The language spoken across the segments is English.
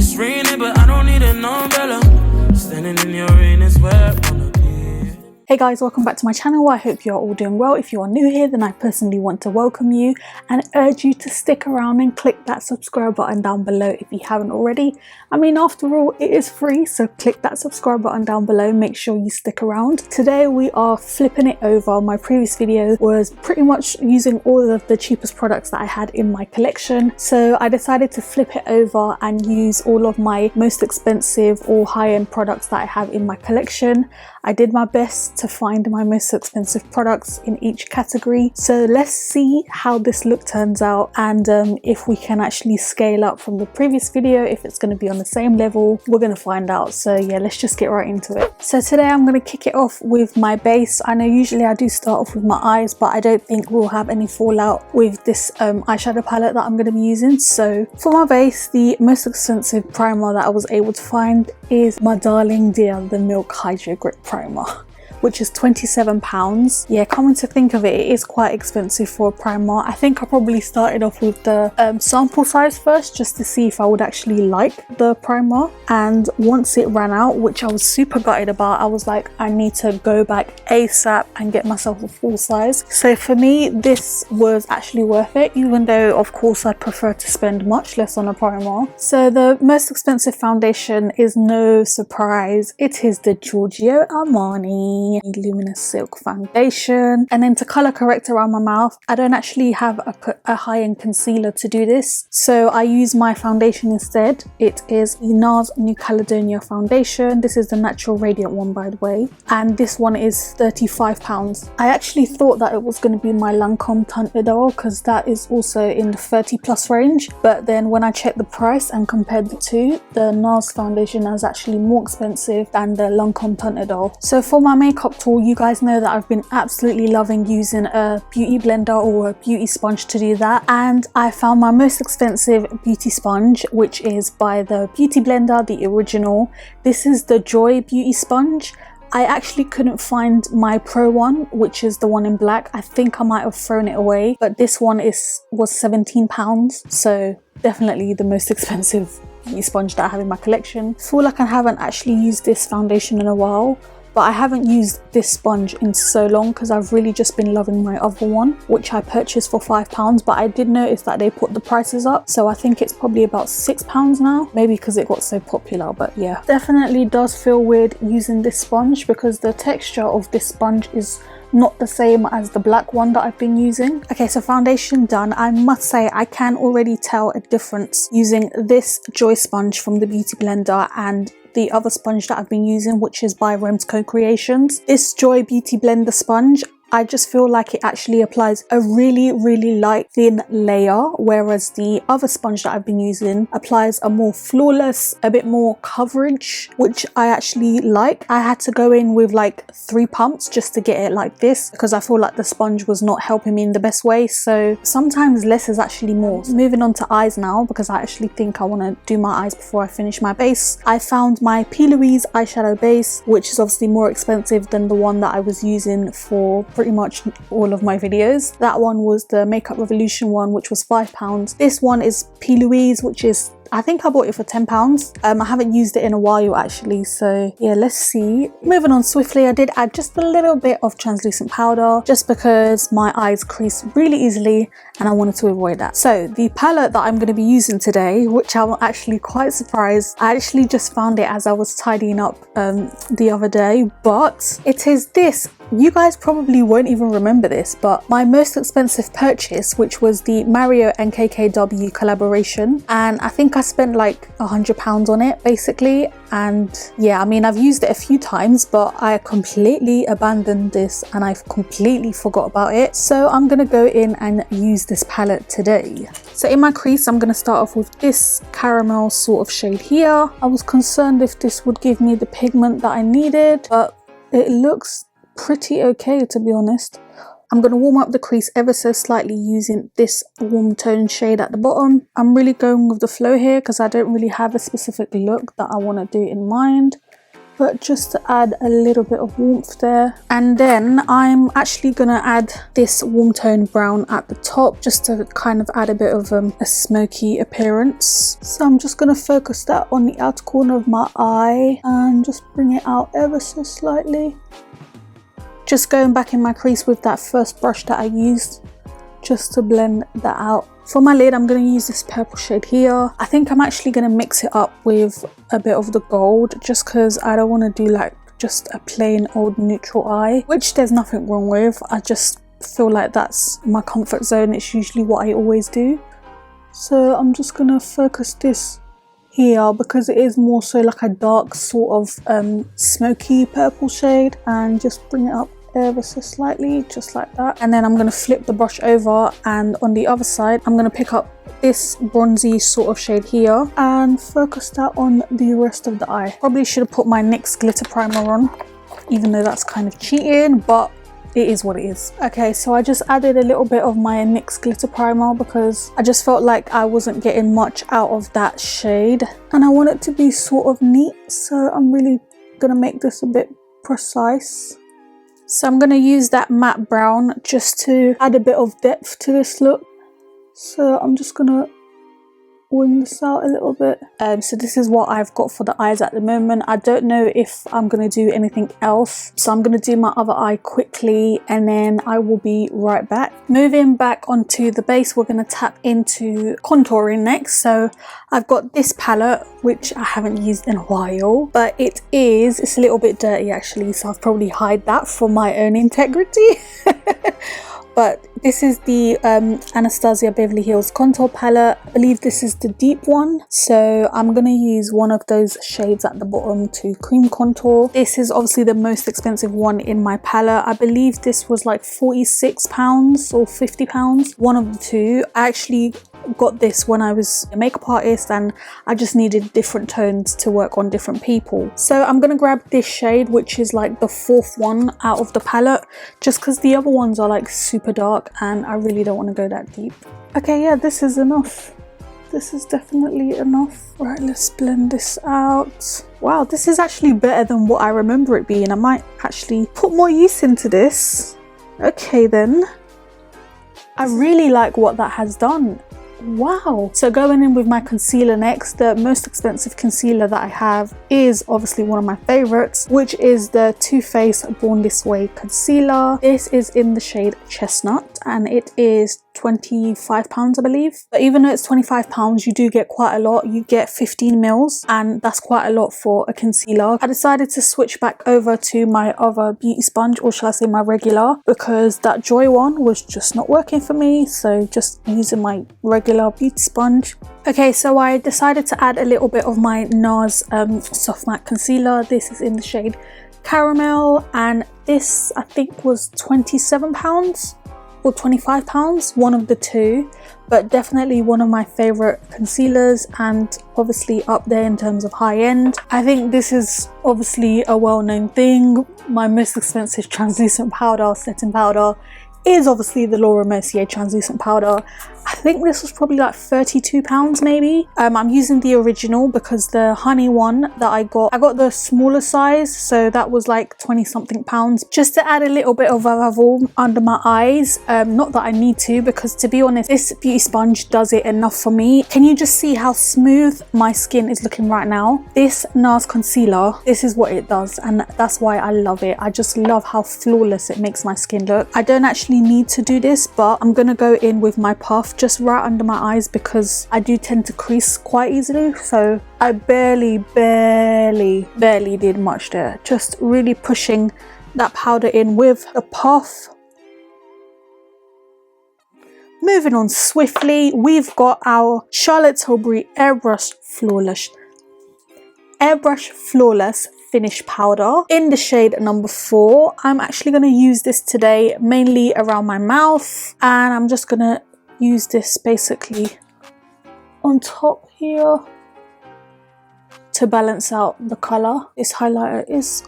It's raining, but I don't need an umbrella. Standing in your rain is where I wanna be. Hey guys, welcome back to my channel. I hope you're all doing well. If you are new here, then I personally want to welcome you and urge you to stick around and click that subscribe button down below if you haven't already. I mean, after all, it is free, so click that subscribe button down below. Make sure you stick around. Today we are flipping it over. My previous video was pretty much using all of the cheapest products that I had in my collection, so I decided to flip it over and use all of my most expensive or high-end products that I have in my collection. I did my best to find my most expensive products in each category, so let's see how this look turns out and if we can actually scale up from the previous video, if it's going to be on the same level. We're going to find out. So yeah, let's just get right into it. So today I'm going to kick it off with my base. I know usually I do start off with my eyes, but I don't think we'll have any fallout with this eyeshadow palette that I'm going to be using. So for my base, the most expensive primer that I was able to find is my darling dear, the Milk Hydro Grip Primer, which is £27. Yeah, coming to think of it, it is quite expensive for a primer. I think I probably started off with the sample size first, just to see if I would actually like the primer. And once it ran out, which I was super gutted about, I was like, I need to go back ASAP and get myself a full size. So for me, this was actually worth it, even though of course I prefer to spend much less on a primer. So the most expensive foundation is no surprise. It is the Giorgio Armani Luminous Silk Foundation. And then to color correct around my mouth, I don't actually have a high-end concealer to do this, so I use my foundation instead. It is the NARS New Caledonia foundation. This is the natural radiant one, by the way, and this one is £35. I actually thought that it was going to be my Lancome Teint Idole, because that is also in the 30+ range, but then when I checked the price and compared the two, the NARS foundation is actually more expensive than the Lancome Teint Idole. So for my makeup tool, you guys know that I've been absolutely loving using a beauty blender or a beauty sponge to do that, and I found my most expensive beauty sponge, which is by the Beauty Blender, the original. This is the Joy Beauty Sponge. I actually couldn't find my pro one, which is the one in black. I think I might have thrown it away, but this one was £17, so definitely the most expensive beauty sponge that I have in my collection. I feel like I haven't actually used this foundation in a while, but I haven't used this sponge in so long because I've really just been loving my other one, which I purchased for £5, but I did notice that they put the prices up, so I think it's probably about £6 now, maybe because it got so popular. But yeah, definitely does feel weird using this sponge because the texture of this sponge is not the same as the black one that I've been using. Okay, so foundation done. I must say I can already tell a difference using this Joy sponge from the Beauty Blender and the other sponge that I've been using, which is by Remsco Creations. This Joy Beauty Blender sponge, I just feel like it actually applies a really light thin layer, whereas the other sponge that I've been using applies a more flawless, a bit more coverage, which I actually like. I had to go in with like 3 pumps just to get it like this because I feel like the sponge was not helping me in the best way, so sometimes less is actually more. Moving on to eyes now, because I actually think I want to do my eyes before I finish my base. I found my Plouise eyeshadow base, which is obviously more expensive than the one that I was using for pretty much all of my videos. That one was the Makeup Revolution one, which was £5. This one is Plouise, which is, I think I bought it for £10. I haven't used it in a while actually, so yeah, let's see. Moving on swiftly, I did add just a little bit of translucent powder just because my eyes crease really easily and I wanted to avoid that. So the palette that I'm going to be using today, which I'm actually quite surprised, I actually just found it as I was tidying up the other day, but it is this. You guys probably won't even remember this, but my most expensive purchase, which was the Mario and KKW collaboration, and I think I spent like £100 on it basically. And yeah, I mean, I've used it a few times, but I completely abandoned this and I've completely forgot about it, so I'm gonna go in and use this palette today. So in my crease, I'm gonna start off with this caramel sort of shade here. I was concerned if this would give me the pigment that I needed, but it looks pretty okay, to be honest. I'm going to warm up the crease ever so slightly using this warm tone shade at the bottom. I'm really going with the flow here because I don't really have a specific look that I want to do in mind. but just to add a little bit of warmth there. And then I'm actually gonna add this warm tone brown at the top just to kind of add a bit of a smoky appearance. So I'm just gonna focus that on the outer corner of my eye and just bring it out ever so slightly. Just going back in my crease with that first brush that I used just to blend that out. For my lid, I'm going to use this purple shade here. I think I'm actually going to mix it up with a bit of the gold just because I don't want to do like just a plain old neutral eye, which there's nothing wrong with. I just feel like that's my comfort zone. It's usually what I always do. So I'm just going to focus this here because it is more so like a dark sort of smoky purple shade, and just bring it up ever so slightly, just like that. And then I'm going to flip the brush over, and on the other side I'm going to pick up this bronzy sort of shade here and focus that on the rest of the eye. Probably should have put my NYX glitter primer on, even though that's kind of cheating, but it is what it is. Okay, so I just added a little bit of my NYX glitter primer because I just felt like I wasn't getting much out of that shade and I want it to be sort of neat, so I'm really gonna make this a bit precise. So I'm going to use that matte brown just to add a bit of depth to this look. So I'm just going to wing this out a little bit. So this is what I've got for the eyes at the moment. I don't know if I'm going to do anything else. So I'm going to do my other eye quickly and then I will be right back. Moving back onto the base, we're going to tap into contouring next. So I've got this palette, which I haven't used in a while, but it's a little bit dirty actually. So I'll probably hide that for my own integrity. But this is the Anastasia Beverley Hills contour palette. I believe this is the deep one. So I'm going to use one of those shades at the bottom to cream contour. This is obviously the most expensive one in my palette. I believe this was like £46 or £50, one of the two. I actually got this when I was a makeup artist and I just needed different tones to work on different people. So I'm going to grab this shade, which is like the fourth one out of the palette, just because the other ones are like super dark and I really don't want to go that deep. Okay, yeah, this is enough. This is definitely enough. Right, let's blend this out. Wow, this is actually better than what I remember it being. I might actually put more use into this. Okay then. I really like what that has done. Wow. So going in with my concealer next, the most expensive concealer that I have is obviously one of my favorites, which is the Too Faced Born This Way concealer. This is in the shade Chestnut and it is £25, I believe. But even though it's £25, you do get quite a lot. You get 15 mils and that's quite a lot for a concealer. I decided to switch back over to my other beauty sponge, or shall I say my regular, because that Joy one was just not working for me. So just using my regular beauty sponge. Okay, so I decided to add a little bit of my NARS soft matte concealer. This is in the shade Caramel and this I think was £27 or £25, one of the two, but definitely one of my favorite concealers and obviously up there in terms of high end. I think this is obviously a well-known thing. My most expensive translucent powder, setting powder, is obviously the Laura Mercier translucent powder. I think this was probably like £32 maybe. I'm using the original because the honey one that I got the smaller size, so that was like 20 something pounds, just to add a little bit of ravel under my eyes. Not that I need to, because to be honest, this beauty sponge does it enough for me. Can you just see how smooth my skin is looking right now? This NARS concealer, this is what it does, and that's why I love it. I just love how flawless it makes my skin look. I don't actually need to do this, but I'm gonna go in with my puff just right under my eyes because I do tend to crease quite easily, so I barely did much there. Just really pushing that powder in with the puff. Moving on swiftly, we've got our Charlotte Tilbury Airbrush Flawless Finish Powder in the shade number 4. I'm actually going to use this today mainly around my mouth, and I'm just going to use this basically on top here to balance out the colour. This highlighter is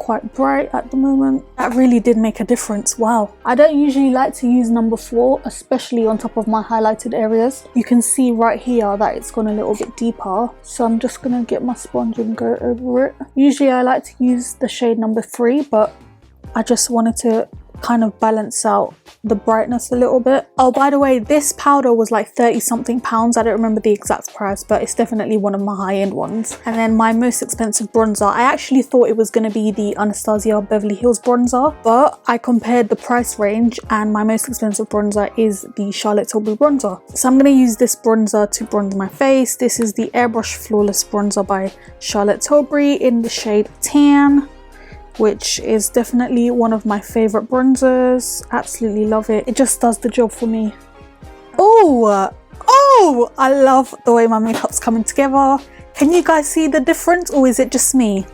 quite bright at the moment. That really did make a difference. Wow. I don't usually like to use number 4, especially on top of my highlighted areas. You can see right here that it's gone a little bit deeper. So I'm just gonna get my sponge and go over it. Usually I like to use the shade number 3, but I just wanted to kind of balance out the brightness a little bit. Oh, by the way, this powder was like 30 something pounds. I don't remember the exact price, but it's definitely one of my high-end ones. And then my most expensive bronzer, I actually thought it was going to be the Anastasia Beverley Hills bronzer, but I compared the price range and my most expensive bronzer is the Charlotte Tilbury bronzer. So I'm going to use this bronzer to bronze my face. This is the Airbrush Flawless Bronzer by Charlotte Tilbury in the shade Tan, which is definitely one of my favorite bronzers. Absolutely love it. It just does the job for me. Oh, I love the way my makeup's coming together. Can you guys see the difference, or is it just me?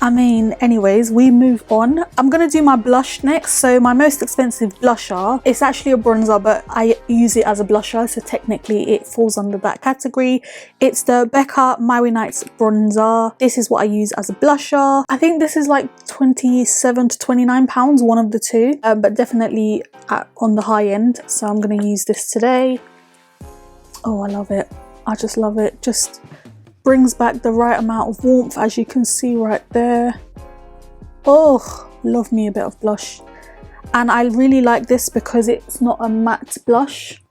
I mean, anyways, we move on. I'm gonna do my blush next. So my most expensive blusher, it's actually a bronzer, but I use it as a blusher, so technically it falls under that category. It's the Becca Maui Nights bronzer. This is what I use as a blusher. I think this is like 27 to 29 pounds, one of the two, but definitely on the high end. So I'm gonna use this today. Oh, I love it. I just love it. Just brings back the right amount of warmth, as you can see right there. Oh, love me a bit of blush. And I really like this because it's not a matte blush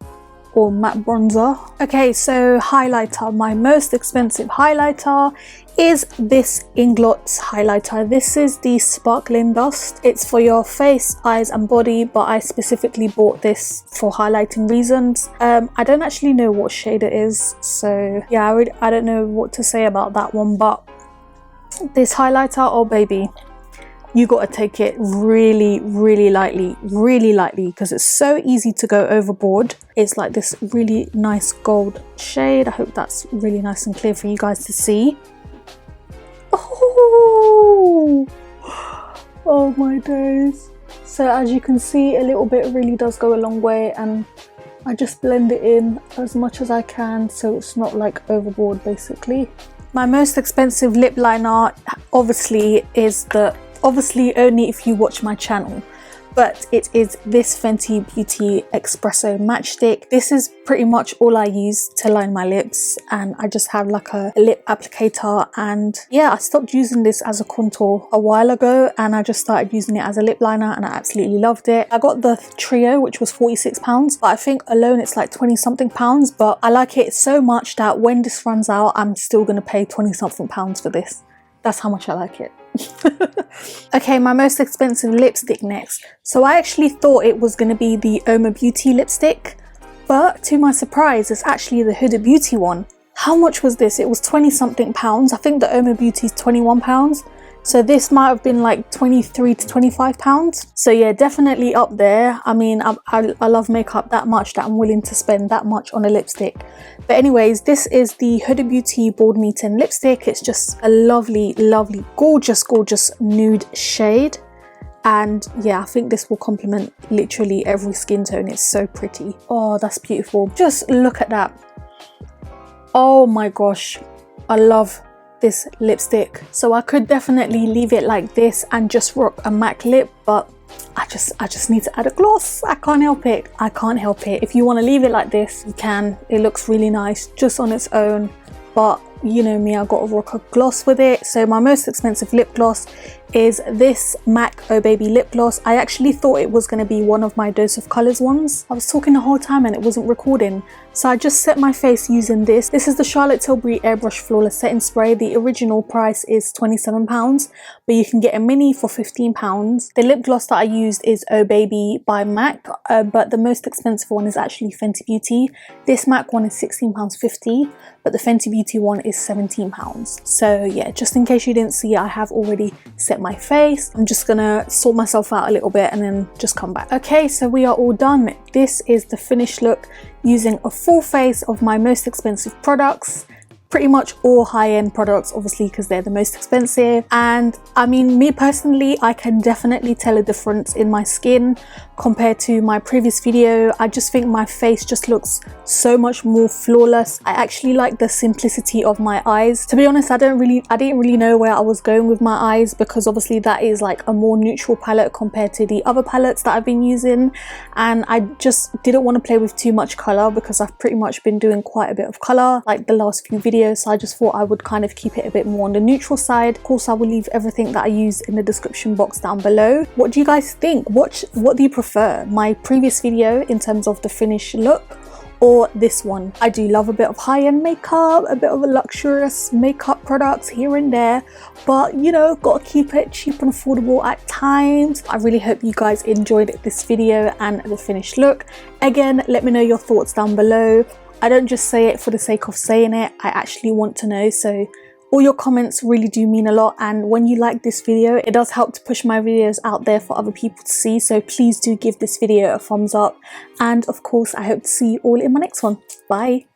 or matte bronzer. Okay, so highlighter. My most expensive highlighter is this Inglots highlighter. This is the Sparkling Dust. It's for your face, eyes and body, but I specifically bought this for highlighting reasons. I don't actually know what shade it is, so yeah, I don't know what to say about that one, but this highlighter, oh baby, you gotta take it really lightly, because it's so easy to go overboard. It's like this really nice gold shade. I hope that's really nice and clear for you guys to see. Oh my days. So as you can see, a little bit really does go a long way, and I just blend it in as much as I can so it's not like overboard basically. My most expensive lip liner obviously only if you watch my channel, but it is this Fenty Beauty Espresso Matchstick. This is pretty much all I use to line my lips, and I just have like a lip applicator. And yeah, I stopped using this as a contour a while ago and I just started using it as a lip liner, and I absolutely loved it. I got the trio, which was £46, but I think alone it's like 20 something pounds, but I like it so much that when this runs out, I'm still gonna pay 20 something pounds for this. That's how much I like it. Okay, my most expensive lipstick next. So I actually thought it was going to be the Oma Beauty lipstick, but to my surprise, it's actually the Huda Beauty one. How much was this? It was 20 something pounds. I think the Oma Beauty is 21 pounds. So this might have been like 23 to 25 pounds. So yeah, definitely up there. I mean, I love makeup that much that I'm willing to spend that much on a lipstick. But anyways, this is the Huda Beauty Bold Meeting lipstick. It's just a lovely, gorgeous nude shade. And yeah, I think this will complement literally every skin tone. It's so pretty. Oh, that's beautiful. Just look at that. Oh my gosh, I love this lipstick. So I could definitely leave it like this and just rock a MAC lip, but I just need to add a gloss. I can't help it. If you want to leave it like this, you can. It looks really nice just on its own, but you know me, I got to rock a gloss with it. So my most expensive lip gloss is this MAC Oh Baby lip gloss. I actually thought it was going to be one of my Dose of Colours ones. I was talking the whole time and it wasn't recording, so I just set my face using this. This is the Charlotte Tilbury Airbrush Flawless Setting Spray. The original price is £27, but you can get a mini for £15. The lip gloss that I used is Oh Baby by MAC, but the most expensive one is actually Fenty Beauty. This MAC one is £16.50, but the Fenty Beauty one is £17. So yeah, just in case you didn't see it, I have already set my face. I'm just gonna sort myself out a little bit and then just come back. Okay, so we are all done. This is the finished look using a full face of my most expensive products. pretty much all high-end products, obviously, because they're the most expensive. And I mean, me personally, I can definitely tell a difference in my skin compared to my previous video. I just think my face just looks so much more flawless. I actually like the simplicity of my eyes. To be honest, I didn't really know where I was going with my eyes, because obviously that is like a more neutral palette compared to the other palettes that I've been using, and I just didn't want to play with too much color because I've pretty much been doing quite a bit of color like the last few videos. So I just thought I would kind of keep it a bit more on the neutral side. Of course, I will leave everything that I use in the description box down below. What do you guys think? What do you prefer? My previous video in terms of the finished look, or this one? I do love a bit of high-end makeup, a bit of a luxurious makeup products here and there, but you know, gotta keep it cheap and affordable at times. I really hope you guys enjoyed this video and the finished look. Again, let me know your thoughts down below. I don't just say it for the sake of saying it, I actually want to know, so all your comments really do mean a lot, and when you like this video, it does help to push my videos out there for other people to see, so please do give this video a thumbs up. And of course, I hope to see you all in my next one. Bye!